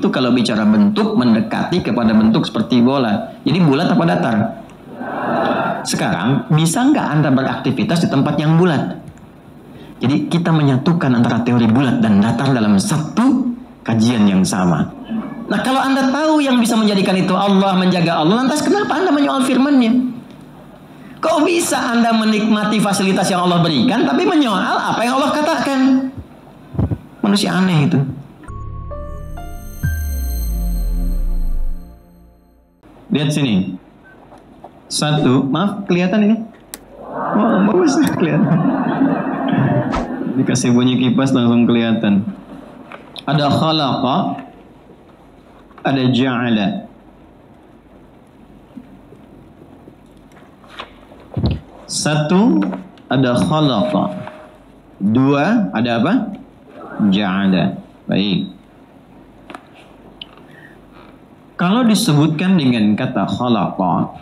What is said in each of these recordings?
itu kalau bicara bentuk mendekati kepada bentuk seperti bola. Jadi bulat apa datar? Sekarang bisa nggak Anda beraktivitas di tempat yang bulat? Jadi kita menyatukan antara teori bulat dan datar dalam satu kajian yang sama. Nah kalau Anda tahu yang bisa menjadikan itu Allah, menjaga Allah, lantas kenapa Anda menyoal firman-Nya? Kok bisa Anda menikmati fasilitas yang Allah berikan tapi menyoal apa yang Allah katakan? Manusia aneh itu. Lihat sini. Satu, maaf kelihatan ini? Oh, bagus kelihatan. Dikasih bunyi kipas langsung kelihatan. Ada khalaqa, ada ja'ala. Satu, ada khalaqa. Dua, ada apa? Ja'ala. Baik. Kalau disebutkan dengan kata khalaqa,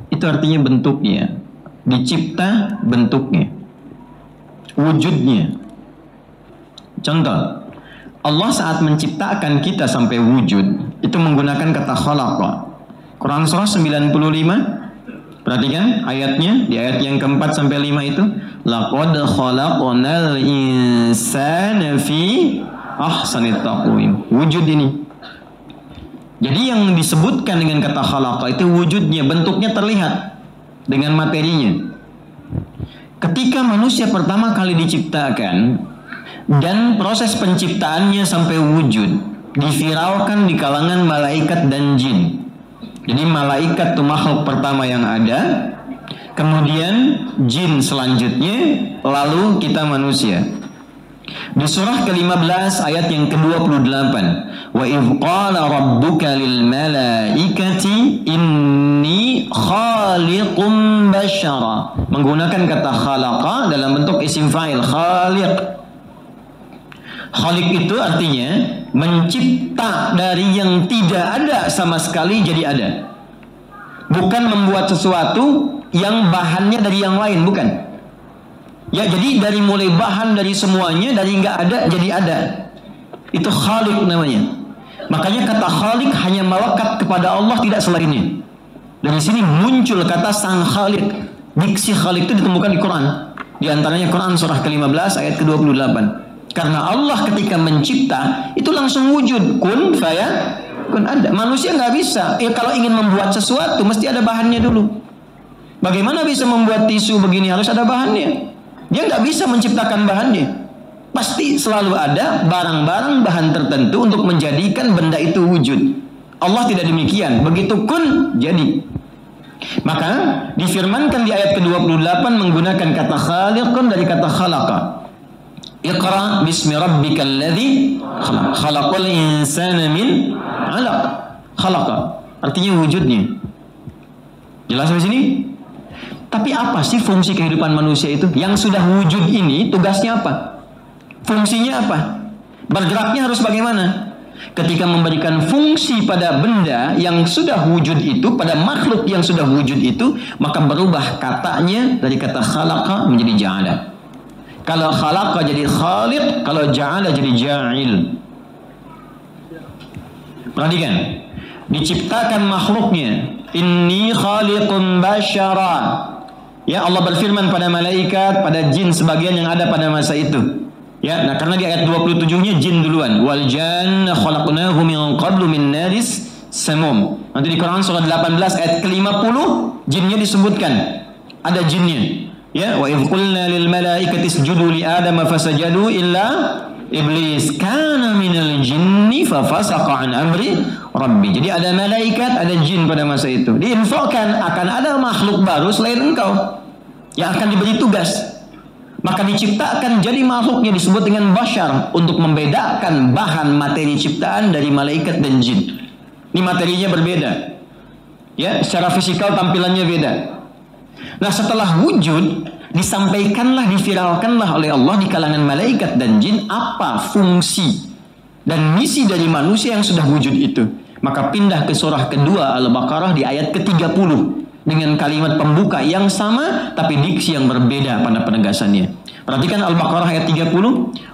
itu artinya bentuknya, dicipta bentuknya, wujudnya. Contoh, Allah saat menciptakan kita sampai wujud, itu menggunakan kata khalaqa. Quran surah 95, perhatikan ayatnya, di ayat yang keempat sampai 5 itu, laqad khalaqnal insana fi ahsanit taqwim. Wujud ini. Jadi yang disebutkan dengan kata khalaqa itu wujudnya, bentuknya terlihat dengan materinya. Ketika manusia pertama kali diciptakan dan proses penciptaannya sampai wujud, diviralkan di kalangan malaikat dan jin. Jadi malaikat itu makhluk pertama yang ada, kemudian jin selanjutnya, lalu kita manusia. Di surah ke-15 ayat yang ke-28, wa idh qala rabbuka lil malaikati inni khaliqum basyara, menggunakan kata khalaqa dalam bentuk isim fa'il, khaliq. Khaliq itu artinya mencipta dari yang tidak ada sama sekali jadi ada. Bukan membuat sesuatu yang bahannya dari yang lain, bukan. Ya, jadi dari mulai bahan dari semuanya, dari nggak ada jadi ada. Itu khaliq namanya. Makanya kata khaliq hanya melekat kepada Allah, tidak selainnya. Dari sini muncul kata sang khaliq. Diksi khaliq itu ditemukan di Quran. Di antaranya Quran surah ke-15 ayat ke-28. Karena Allah ketika mencipta itu langsung wujud, kun fayakun, ada. Manusia nggak bisa. Kalau ingin membuat sesuatu mesti ada bahannya dulu. Bagaimana bisa membuat tisu begini? Harus ada bahannya. Dia nggak bisa menciptakan bahannya. Pasti selalu ada barang-barang bahan tertentu untuk menjadikan benda itu wujud. Allah tidak demikian. Begitu kun, jadi. Maka difirmankan di ayat ke-28 menggunakan kata khaliqun dari kata khalaqa. Iqra bismi rabbikal ladzi khalaq. Khalaqal insana min 'alaq. Khalaqa artinya wujudnya. Jelas di sini? Tapi apa sih fungsi kehidupan manusia itu? Yang sudah wujud ini tugasnya apa? Fungsinya apa? Bergeraknya harus bagaimana? Ketika memberikan fungsi pada benda yang sudah wujud itu, pada makhluk yang sudah wujud itu, maka berubah katanya dari kata khalaqa menjadi ja'ala. Kalau khalaqa jadi khaliq, kalau ja'ala jadi ja'il. Perhatikan, diciptakan makhluknya, inni khaliqun basyara. Ya, Allah berfirman pada malaikat, pada jin sebagian yang ada pada masa itu. Ya, nah karena di ayat 27-nya jin duluan. Wal janna khalaqnahu min qablu min naris samum. Nanti di Quran surah 18 ayat ke-50 jinnya disebutkan. Ada jinnya. Ya, wa idh qulna lil malaikati isjudu li adama fasajadu illa iblis kana minal jinni fa fasaqa an amri rabbi. Jadi ada malaikat, ada jin pada masa itu. Diinfokan akan ada makhluk baru selain engkau yang akan diberi tugas. Maka diciptakan jadi makhluknya disebut dengan basyar untuk membedakan bahan materi ciptaan dari malaikat dan jin. Ini materinya berbeda. Ya, secara fisikal tampilannya beda. Nah, setelah wujud disampaikanlah, diviralkanlah oleh Allah di kalangan malaikat dan jin apa fungsi dan misi dari manusia yang sudah wujud itu. Maka pindah ke surah kedua Al-Baqarah di ayat ke-30 dengan kalimat pembuka yang sama tapi diksi yang berbeda pada penegasannya. Perhatikan Al-Baqarah ayat 30.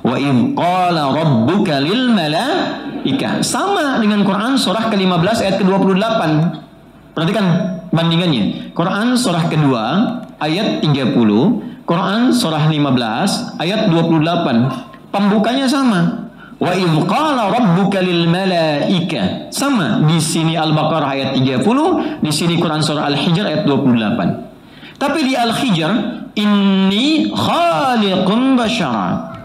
Wa idh qala rabbuka lil malaika. Sama dengan Quran surah ke-15 ayat ke-28. Perhatikan bandingannya. Quran surah kedua ayat 30, Quran surah 15 ayat 28. Pembukanya sama. Wa idh qala rabbuka lil malaika. Sama di sini Al-Baqarah ayat 30, di sini Quran surah Al-Hijr ayat 28. Tapi di Al-Hijr, inni khaliqun basyara,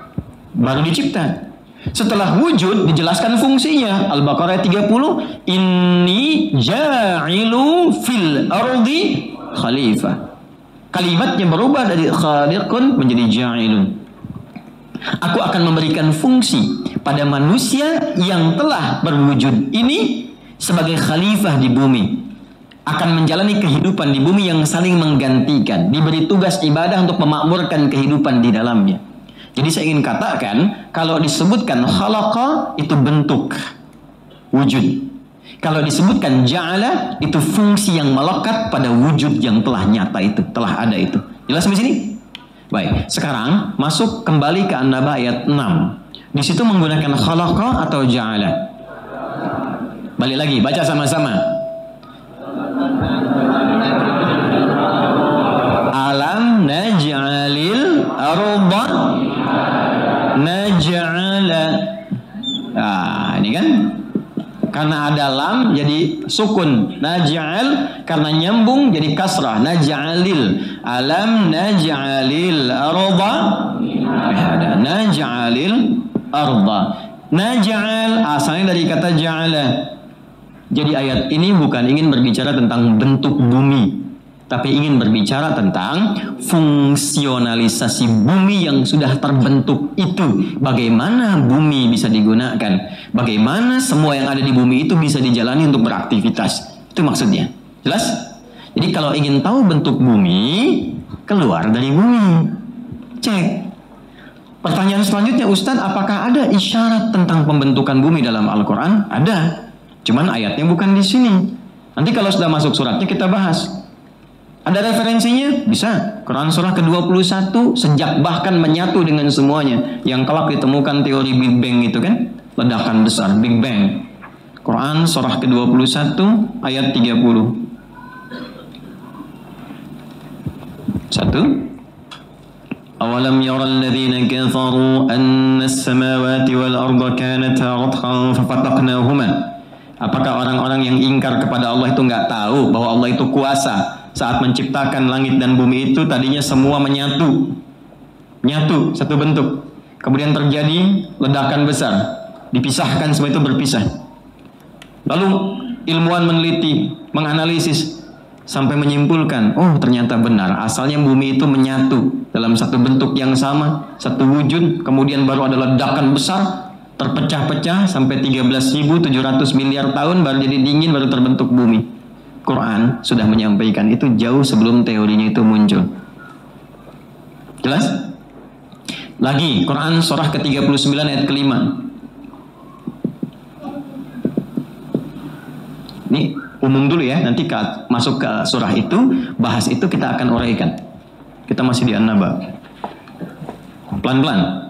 baru dicipta. Setelah wujud dijelaskan fungsinya. Al-Baqarah 30, inni ja'ilu fil ardi khalifah. Kalimatnya berubah dari khaliqun menjadi ja'ilun. Aku akan memberikan fungsi pada manusia yang telah berwujud ini sebagai khalifah di bumi. Akan menjalani kehidupan di bumi yang saling menggantikan, diberi tugas ibadah untuk memakmurkan kehidupan di dalamnya. Jadi saya ingin katakan, kalau disebutkan khalaqa itu bentuk wujud, kalau disebutkan ja'ala itu fungsi yang melekat pada wujud yang telah nyata itu, telah ada itu. Jelas di sini? Baik, sekarang masuk kembali ke An-Naba ayat 6. Di situ menggunakan khalaqa atau ja'ala. Balik lagi, baca sama-sama. Alam naj'alil arda naj'ala. Nah, ini kan karena ada lam jadi sukun. Naj'al karena nyambung jadi kasrah. Naj'alil. Alam naj'alil arda. Ada naj'alil arda. Naj'al asalnya dari kata ja'ala. Jadi ayat ini bukan ingin berbicara tentang bentuk bumi, tapi ingin berbicara tentang fungsionalisasi bumi yang sudah terbentuk itu. Bagaimana bumi bisa digunakan, bagaimana semua yang ada di bumi itu bisa dijalani untuk beraktivitas. Itu maksudnya. Jelas? Jadi kalau ingin tahu bentuk bumi, keluar dari bumi. Cek. Pertanyaan selanjutnya, Ustadz, apakah ada isyarat tentang pembentukan bumi dalam Al-Quran? Ada. Cuman ayatnya bukan di sini. Nanti kalau sudah masuk suratnya kita bahas. Ada referensinya? Bisa. Quran surah ke-21 sejak bahkan menyatu dengan semuanya. Yang kelak ditemukan teori Big Bang itu kan, ledakan besar, Big Bang. Quran surah ke-21 ayat 30. 1. Awalam yaral ladzina kafaru anna as-samawati wal arda kanata ratqan fafataqnahuma. Apakah orang-orang yang ingkar kepada Allah itu nggak tahu bahwa Allah itu kuasa saat menciptakan langit dan bumi itu tadinya semua menyatu, satu bentuk. Kemudian terjadi ledakan besar, dipisahkan semua itu berpisah. Lalu ilmuwan meneliti, menganalisis sampai menyimpulkan, oh ternyata benar, asalnya bumi itu menyatu dalam satu bentuk yang sama, satu wujud. Kemudian baru ada ledakan besar, terpecah-pecah sampai 13.700 miliar tahun baru jadi dingin, baru terbentuk bumi. Quran sudah menyampaikan itu jauh sebelum teorinya itu muncul. Jelas? Lagi Quran surah ke-39 ayat ke-5. Ini umum dulu ya, nanti masuk ke surah itu, bahas itu kita akan uraikan. Kita masih di An-Naba. Pelan-pelan.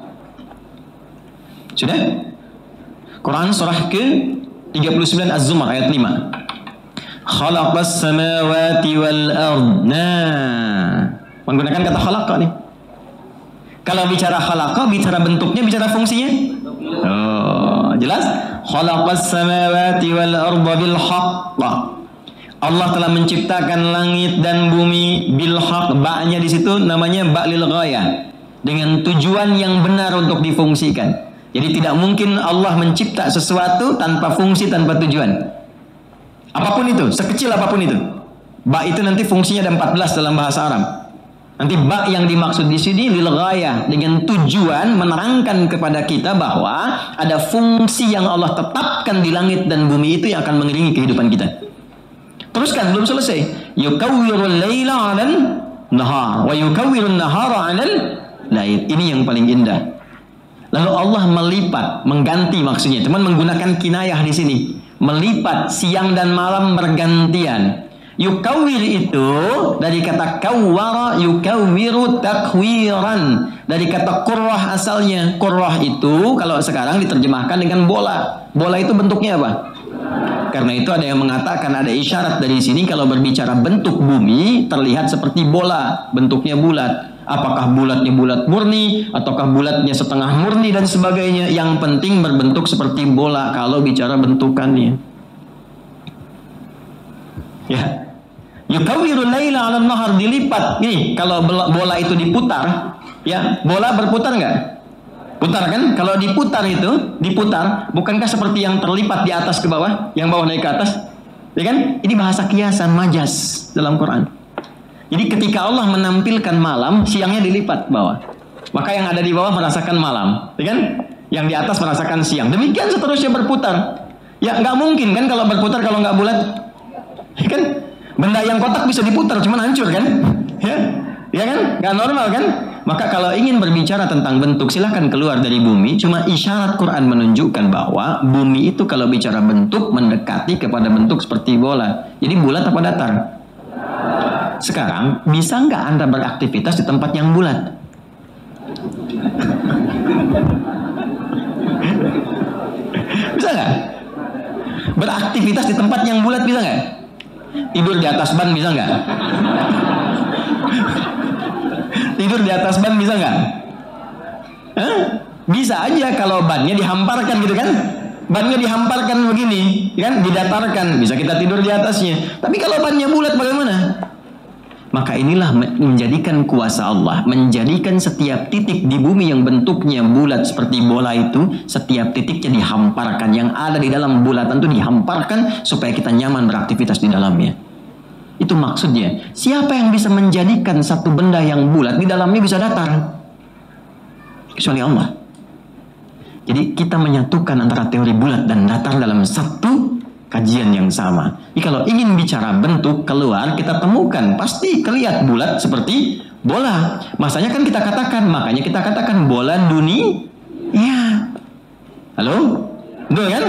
Sudah? Quran surah ke-39 Az-Zumar ayat 5. Khalaqas samawati wal ard. Nah, menggunakan kata khalaqa nih. Kalau bicara khalaqa, bicara bentuknya, bicara fungsinya? Oh, jelas? Khalaqas samawati wal arda bil haqq. Allah telah menciptakan langit dan bumi bil haqq. Ba-nya di situ namanya ba lil ghayah. Dengan tujuan yang benar untuk difungsikan. Jadi tidak mungkin Allah mencipta sesuatu tanpa fungsi, tanpa tujuan. Apapun itu, sekecil apapun itu. Ba itu nanti fungsinya ada 14 dalam bahasa Arab. Nanti ba yang dimaksud di sini lil ghayah, dengan tujuan menerangkan kepada kita bahwa ada fungsi yang Allah tetapkan di langit dan bumi itu yang akan mengiringi kehidupan kita. Teruskan, belum selesai. Yukawwirul laila 'alal nahar wa yukawwirun nahara 'alal lail. Ini yang paling indah. Lalu Allah melipat, mengganti maksudnya, cuman menggunakan kinayah di sini. Melipat siang dan malam bergantian. Yukawwir itu dari kata kawwara yukawwiru takwiran. Dari kata qurrah asalnya. Qurrah itu kalau sekarang diterjemahkan dengan bola. Bola itu bentuknya apa? Karena itu ada yang mengatakan ada isyarat dari sini kalau berbicara bentuk bumi terlihat seperti bola, bentuknya bulat. Apakah bulatnya bulat murni ataukah bulatnya setengah murni dan sebagainya. Yang penting berbentuk seperti bola kalau bicara bentukannya. Ya. Yukawwirul laila 'alan nahar, dilipat. Nih, kalau bola itu diputar, ya, bola berputar enggak? Putar kan? Kalau diputar itu, diputar, bukankah seperti yang terlipat di atas ke bawah, yang bawah naik ke atas? Ya kan? Ini bahasa kiasan, majas dalam Quran. Jadi ketika Allah menampilkan malam, siangnya dilipat bawah. Maka yang ada di bawah merasakan malam, ya kan? Yang di atas merasakan siang. Demikian seterusnya berputar. Ya nggak mungkin kan kalau berputar kalau nggak bulat, ya kan? Benda yang kotak bisa diputar, cuman hancur kan? Ya kan? Nggak normal kan? Maka kalau ingin berbicara tentang bentuk, silahkan keluar dari bumi. Cuma isyarat Quran menunjukkan bahwa bumi itu kalau bicara bentuk mendekati kepada bentuk seperti bola. Jadi bulat apa datar? Sekarang, bisa nggak Anda beraktivitas di tempat yang bulat? Bisa nggak? Beraktivitas di tempat yang bulat bisa nggak? Tidur di atas ban bisa nggak? Tidur di atas ban bisa nggak? Bisa aja kalau bannya dihamparkan gitu kan? Bannya dihamparkan begini, kan? Didatarkan, bisa kita tidur di atasnya. Tapi kalau bannya bulat bagaimana? Maka inilah menjadikan kuasa Allah, menjadikan setiap titik di bumi yang bentuknya bulat seperti bola itu, setiap titiknya dihamparkan. Yang ada di dalam bulatan itu dihamparkan supaya kita nyaman beraktivitas di dalamnya. Itu maksudnya. Siapa yang bisa menjadikan satu benda yang bulat di dalamnya bisa datar? Kecuali Allah. Jadi kita menyatukan antara teori bulat dan datar dalam satu kajian yang sama. Jadi kalau ingin bicara bentuk keluar, kita temukan pasti kelihatan bulat seperti bola. Masanya kan kita katakan, makanya kita katakan bola dunia. Ya. Halo? Betul kan?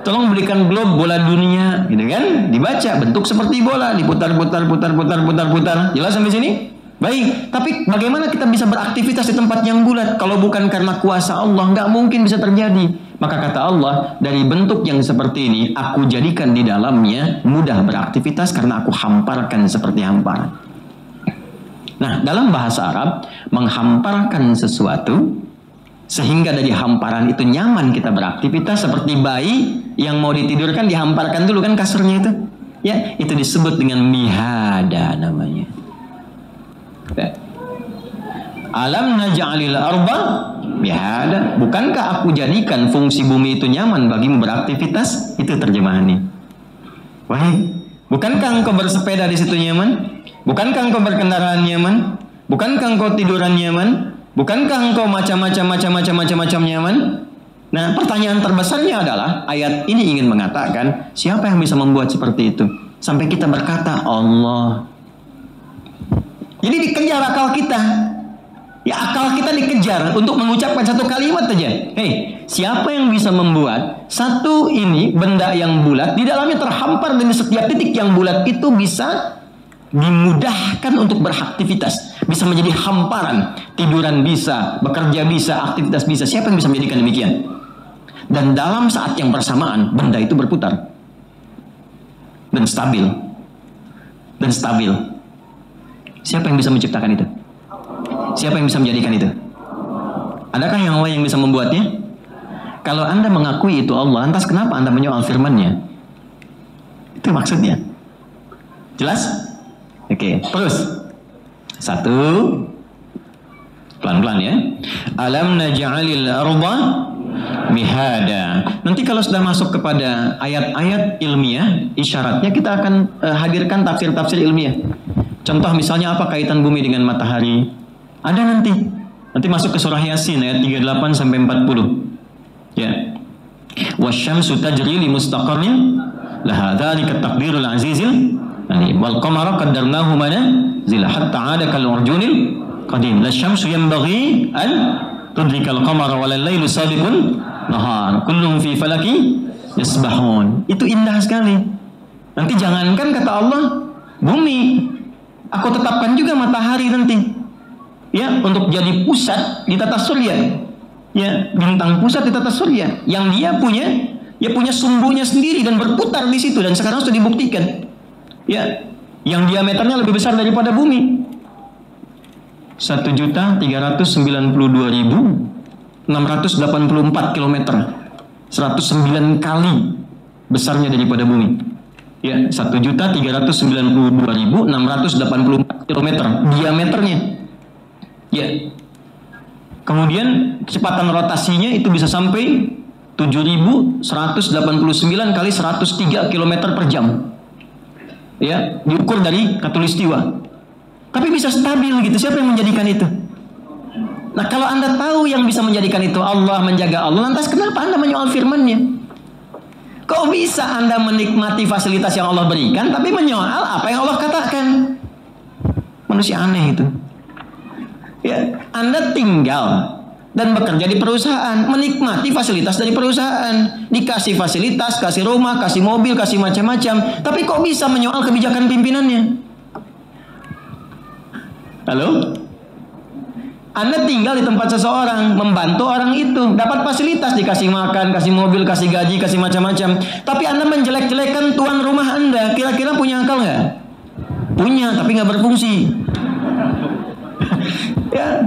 Tolong berikan globe bola dunia, gitu kan? Dibaca bentuk seperti bola, diputar-putar. Jelas sampai sini? Baik, tapi bagaimana kita bisa beraktivitas di tempat yang bulat? Kalau bukan karena kuasa Allah, nggak mungkin bisa terjadi. Maka kata Allah, dari bentuk yang seperti ini, aku jadikan di dalamnya mudah beraktivitas karena aku hamparkan seperti hamparan. Nah, dalam bahasa Arab, menghamparkan sesuatu, sehingga dari hamparan itu nyaman kita beraktivitas, seperti bayi yang mau ditidurkan, dihamparkan dulu kan kasurnya itu. Ya, itu disebut dengan mihada namanya. Alam naj'alil arda mihada. Bukankah aku jadikan fungsi bumi itu nyaman bagimu beraktivitas? Itu terjemahannya. Wahai, bukankah engkau bersepeda di situ nyaman? Bukankah engkau berkendaraan nyaman? Bukankah engkau tiduran nyaman? Bukankah engkau macam-macam nyaman? Nah, pertanyaan terbesarnya adalah ayat ini ingin mengatakan siapa yang bisa membuat seperti itu? Sampai kita berkata Allah. Jadi dikejar akal kita. Ya, akal kita dikejar untuk mengucapkan satu kalimat saja. Hei, siapa yang bisa membuat satu ini benda yang bulat di dalamnya terhampar dan di setiap titik yang bulat itu bisa dimudahkan untuk beraktivitas, bisa menjadi hamparan, tiduran bisa, bekerja bisa, aktivitas bisa. Siapa yang bisa menjadikan demikian? Dan dalam saat yang bersamaan benda itu berputar dan stabil. Siapa yang bisa menciptakan itu? Siapa yang bisa menjadikan itu? Adakah yang lain yang bisa membuatnya? Kalau Anda mengakui itu Allah, lantas kenapa Anda menyoal firman-Nya? Itu maksudnya. Jelas? Oke, terus. Satu. Pelan-pelan ya. Alam naj'alil arda mihada. Nanti kalau sudah masuk kepada ayat-ayat ilmiah, isyaratnya kita akan hadirkan tafsir-tafsir ilmiah. Contoh misalnya apa kaitan bumi dengan matahari? Ada nanti. Nanti masuk ke surah Yasin ayat 38 sampai 40. Ya. Wasyamsu tajri li mustaqarrin laha dzalika taqdirul azizil alim. Wal qamara qaddarnahu manazila hatta 'ada kal urjunil qadim. Lasyamsu yanbaghi an tudrikal qamara wal lailu sabiqun nahar. Kullun fi falaki yasbahun. Itu indah sekali. Nanti jangankan kata Allah bumi. Aku tetapkan juga matahari nanti, ya, untuk jadi pusat di tata surya. Ya, bintang pusat di tata surya, yang dia punya sumbunya sendiri dan berputar di situ, dan sekarang sudah dibuktikan. Ya, yang diameternya lebih besar daripada bumi. 1.392.684 km, 109 kali besarnya daripada bumi. Ya, 1.392.684 km diameternya. Ya. Kemudian kecepatan rotasinya itu bisa sampai 7.189 kali 103 km per jam. Ya, diukur dari khatulistiwa. Tapi bisa stabil gitu. Siapa yang menjadikan itu? Nah, kalau Anda tahu yang bisa menjadikan itu Allah, menjaga Allah, lantas kenapa Anda menyoal firman-Nya? Kok bisa Anda menikmati fasilitas yang Allah berikan tapi menyoal apa yang Allah katakan? Manusia aneh itu. Ya, Anda tinggal dan bekerja di perusahaan, menikmati fasilitas dari perusahaan, dikasih fasilitas, kasih rumah, kasih mobil, kasih macam-macam, tapi kok bisa menyoal kebijakan pimpinannya? Halo? Anda tinggal di tempat seseorang, membantu orang itu, dapat fasilitas, dikasih makan, kasih mobil, kasih gaji, kasih macam-macam, tapi Anda menjelek-jelekan tuan rumah Anda. Kira-kira punya akal nggak? Punya, tapi nggak berfungsi. Ya,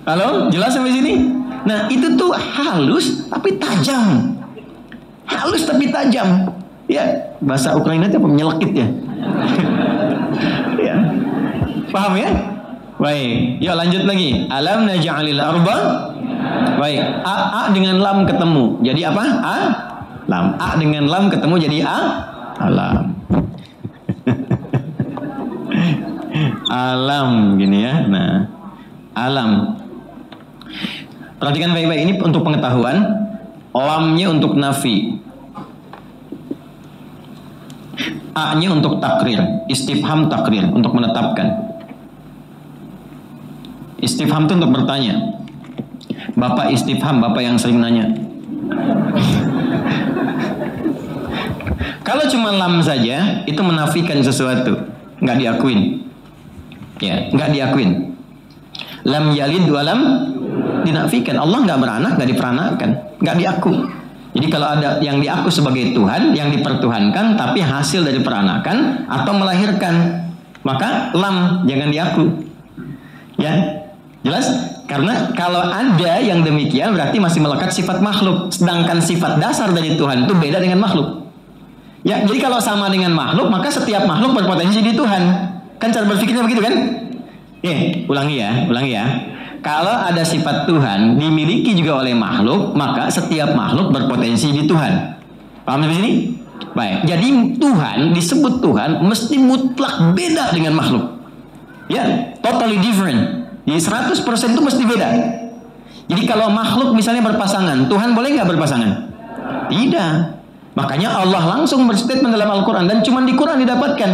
halo, jelas sampai sini? Nah, itu tuh halus tapi tajam, halus tapi tajam. Ya, bahasa Ukraina itu apa? Menyelekit ya. Ya, paham ya? Baik, yuk lanjut lagi. Alam naj'alil arba. Baik, a dengan lam ketemu, jadi apa? Lam. A dengan lam ketemu jadi alam. Alam gini ya. Nah, alam. Perhatikan baik-baik, ini untuk pengetahuan. Lamnya untuk nafi, A-nya untuk takrir, istifham takrir, untuk menetapkan. Istifham itu untuk bertanya. Bapak istifham, bapak yang sering nanya. Kalau cuma lam saja, itu menafikan sesuatu, nggak diakuin. Ya, nggak diakuin. Lam yalid wa lam dinafikan. Allah nggak beranak, nggak diperanakan, nggak diaku. Jadi kalau ada yang diaku sebagai Tuhan, yang dipertuhankan, tapi hasil dari peranakan atau melahirkan, maka lam jangan diaku. Ya, jelas? Karena kalau ada yang demikian berarti masih melekat sifat makhluk. Sedangkan sifat dasar dari Tuhan itu beda dengan makhluk. Ya, jadi kalau sama dengan makhluk, maka setiap makhluk berpotensi jadi Tuhan. Kan cara berpikirnya begitu kan? Ulangi ya. Kalau ada sifat Tuhan dimiliki juga oleh makhluk, maka setiap makhluk berpotensi jadi Tuhan. Paham sampai sini? Baik. Jadi Tuhan disebut Tuhan mesti mutlak beda dengan makhluk. Ya, totally different. Jadi 100% itu mesti beda. Jadi kalau makhluk misalnya berpasangan, Tuhan boleh nggak berpasangan? Tidak. Makanya Allah langsung berstatement dalam Al-Quran, dan cuma di Quran didapatkan.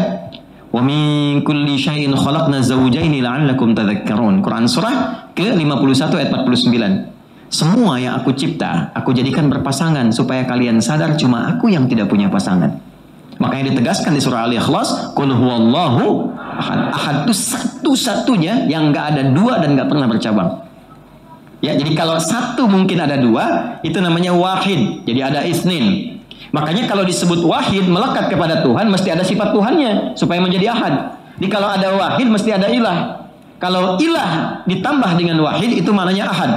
Wa min kulli syai'in khalaqna zawjaini la'allakum tadhakkarun. Quran surah ke-51 ayat 49. Semua yang aku cipta, aku jadikan berpasangan supaya kalian sadar cuma aku yang tidak punya pasangan. Makanya ditegaskan di surah Al-Ikhlas, qul huwallahu ahad. Ahad itu satu-satunya yang nggak ada dua dan nggak pernah bercabang. Ya, jadi kalau satu mungkin ada dua, itu namanya wahid. Jadi ada isnin. Makanya kalau disebut wahid, melekat kepada Tuhan, mesti ada sifat Tuhannya supaya menjadi ahad. Jadi kalau ada wahid, mesti ada ilah. Kalau ilah ditambah dengan wahid, itu maknanya ahad.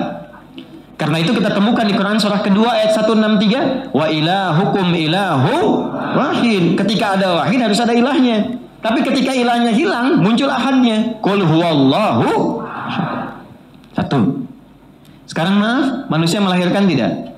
Karena itu kita temukan di Quran surah kedua ayat 163, wa ilahukum ilahu wahid. Ketika ada wahid harus ada ilahnya. Tapi ketika ilahnya hilang, muncul ahadnya. Qul huwallahu satu. Sekarang maaf, manusia melahirkan tidak?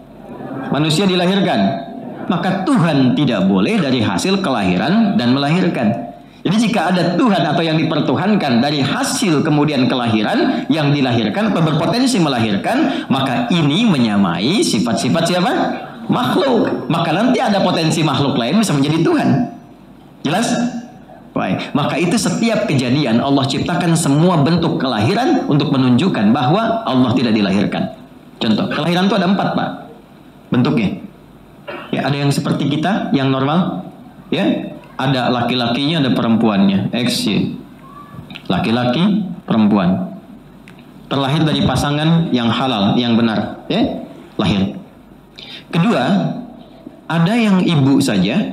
Manusia dilahirkan. Maka Tuhan tidak boleh dari hasil kelahiran dan melahirkan. Jadi jika ada Tuhan atau yang dipertuhankan dari hasil kemudian kelahiran, yang dilahirkan atau berpotensi melahirkan, maka ini menyamai sifat-sifat siapa? Makhluk. Maka nanti ada potensi makhluk lain bisa menjadi Tuhan. Jelas? Baik. Maka itu setiap kejadian Allah ciptakan semua bentuk kelahiran untuk menunjukkan bahwa Allah tidak dilahirkan. Contoh, kelahiran itu ada 4, Pak, bentuknya. Ya, ada yang seperti kita, yang normal, ya, Ada laki-lakinya, ada perempuannya. X, Y. Laki-laki, perempuan. Terlahir dari pasangan yang halal, yang benar, ya, lahir. Kedua, ada yang ibu saja,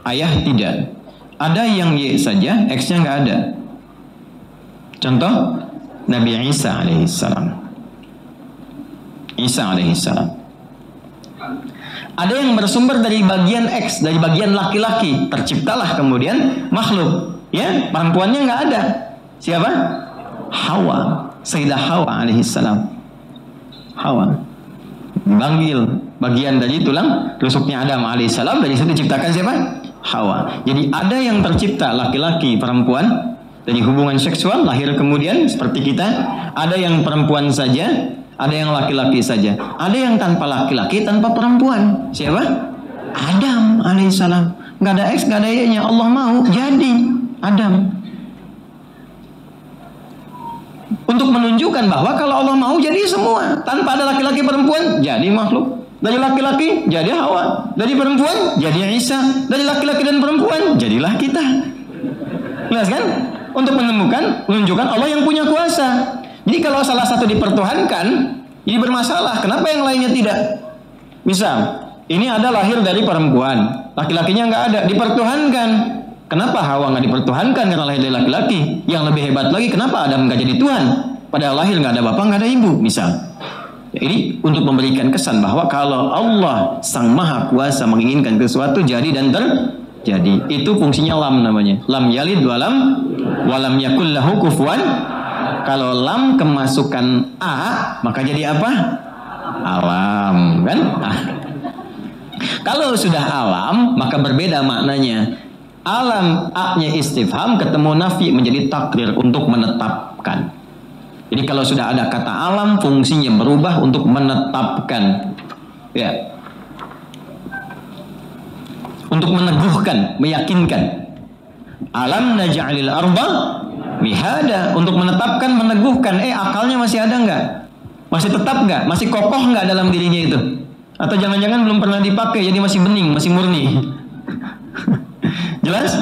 ayah tidak. Ada yang Y saja, X-nya nggak ada. Contoh, Nabi Isa alaihissalam. Isa alaihissalam. Ada yang bersumber dari bagian X, dari bagian laki-laki. Terciptalah kemudian makhluk, ya, perempuannya nggak ada. Siapa? Hawa. Sayyidah Hawa alaihissalam. Hawa. Panggil bagian dari tulang rusuknya Adam alaihissalam, dari situ diciptakan siapa? Hawa. Jadi ada yang tercipta laki-laki, perempuan dari hubungan seksual, lahir kemudian seperti kita. Ada yang perempuan saja, ada yang laki-laki saja. Ada yang tanpa laki-laki, tanpa perempuan. Siapa? Adam alaihissalam. Nggak ada X, nggak ada Y-nya. Allah mau jadi Adam. Untuk menunjukkan bahwa kalau Allah mau jadi semua, tanpa ada laki-laki perempuan jadi makhluk. Dari laki-laki jadi Hawa, dari perempuan jadi Isa, dari laki-laki dan perempuan jadilah kita. Jelas kan? Untuk menunjukkan Allah yang punya kuasa. Jadi kalau salah satu dipertuhankan, ini bermasalah. Kenapa yang lainnya tidak? Misal, ini ada lahir dari perempuan, laki-lakinya nggak ada, dipertuhankan. Kenapa Hawa nggak dipertuhankan karena lahir dari laki-laki? Yang lebih hebat lagi, kenapa Adam nggak jadi Tuhan? Padahal lahir nggak ada bapak, nggak ada ibu, misal. Ya, ini untuk memberikan kesan bahwa kalau Allah Sang Maha Kuasa menginginkan sesuatu jadi dan terjadi. Itu fungsinya lam namanya. Lam yalid walam yakul lahu kufuwan. Kalau lam kemasukan a, maka jadi apa? Alam, kan? Kalau sudah alam, maka berbeda maknanya. Alam, a-nya istifham, ketemu nafi menjadi takrir, untuk menetapkan. Jadi kalau sudah ada kata alam, fungsinya berubah untuk menetapkan, ya, untuk meneguhkan, meyakinkan. Alam naj'alil arda mihada, untuk menetapkan, meneguhkan. Akalnya masih ada nggak? Masih tetap nggak? Masih kokoh nggak dalam dirinya itu? Atau jangan-jangan belum pernah dipakai, jadi masih bening, masih murni? Jelas?